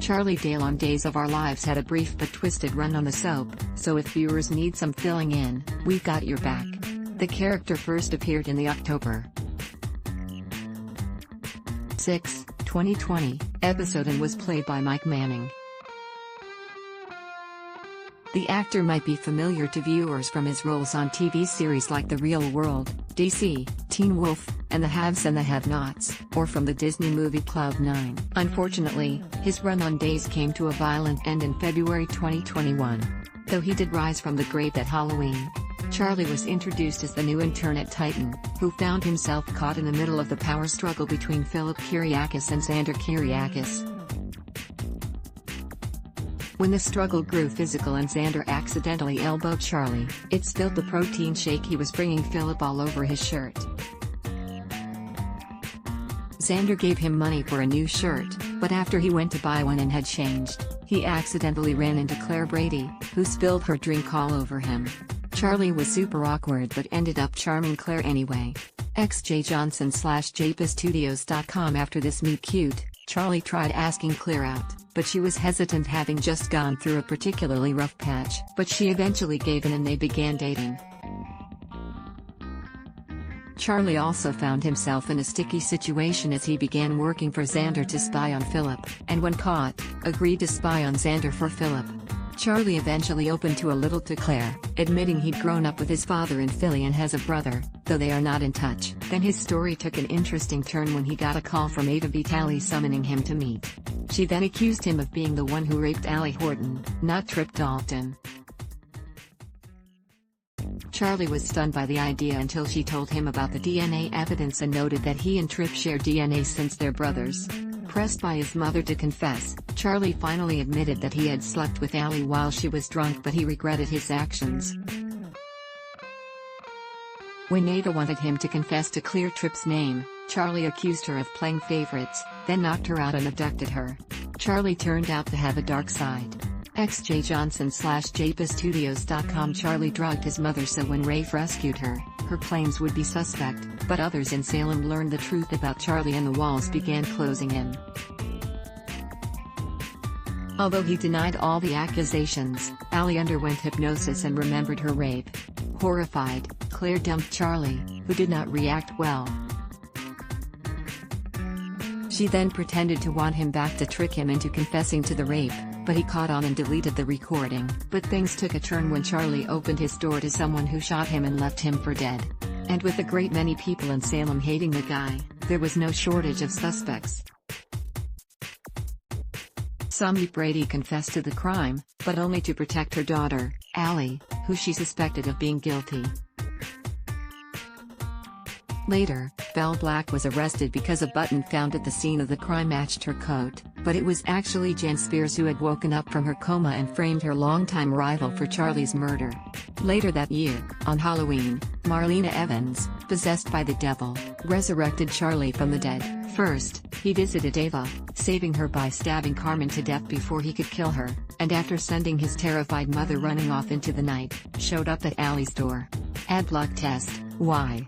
Charlie Dale on Days of Our Lives had a brief but twisted run on the soap, so if viewers need some filling in, we've got your back. The character first appeared in the October 6, 2020, episode and was played by Mike Manning. The actor might be familiar to viewers from his roles on TV series like The Real World, DC, Teen Wolf, and The Haves and the Have-Nots, or from the Disney movie Cloud 9. Unfortunately, his run on Days came to a violent end in February 2021. Though he did rise from the grave at Halloween, Charlie was introduced as the new internet titan, who found himself caught in the middle of the power struggle between Philip Kyriakis and Xander Kyriakis. When the struggle grew physical and Xander accidentally elbowed Charlie, it spilled the protein shake he was bringing Philip all over his shirt. Xander gave him money for a new shirt, but after he went to buy one and had changed, he accidentally ran into Claire Brady, who spilled her drink all over him. Charlie was super awkward but ended up charming Claire anyway. XJJohnson/JPaStudios.com. After this meet cute, Charlie tried asking Claire out, but she was hesitant, having just gone through a particularly rough patch. But she eventually gave in and they began dating. Charlie also found himself in a sticky situation as he began working for Xander to spy on Philip, and when caught, agreed to spy on Xander for Philip. Charlie eventually opened to a little to Claire, admitting he'd grown up with his father in Philly and has a brother, though they are not in touch. Then his story took an interesting turn when he got a call from Ava Vitale summoning him to meet. She then accused him of being the one who raped Allie Horton, not Trip Dalton. Charlie was stunned by the idea until she told him about the DNA evidence and noted that he and Trip share DNA since they're brothers. Pressed by his mother to confess, Charlie finally admitted that he had slept with Allie while she was drunk, but he regretted his actions. When Ava wanted him to confess to clear Trip's name, Charlie accused her of playing favorites, then knocked her out and abducted her. Charlie turned out to have a dark side. XJJohnson/JPaStudios.com. Charlie drugged his mother so when Rafe rescued her, her claims would be suspect, but others in Salem learned the truth about Charlie and the walls began closing in. Although he denied all the accusations, Allie underwent hypnosis and remembered her rape. Horrified, Claire dumped Charlie, who did not react well. She then pretended to want him back to trick him into confessing to the rape, but he caught on and deleted the recording. But things took a turn when Charlie opened his door to someone who shot him and left him for dead. And with a great many people in Salem hating the guy, there was no shortage of suspects. Some Brady confessed to the crime, but only to protect her daughter, Allie, who she suspected of being guilty. Later, Belle Black was arrested because a button found at the scene of the crime matched her coat, but it was actually Jan Spears who had woken up from her coma and framed her longtime rival for Charlie's murder. Later that year, on Halloween, Marlena Evans, possessed by the devil, resurrected Charlie from the dead. First, he visited Ava, saving her by stabbing Carmen to death before he could kill her, and after sending his terrified mother running off into the night, showed up at Allie's door. Add luck test, why?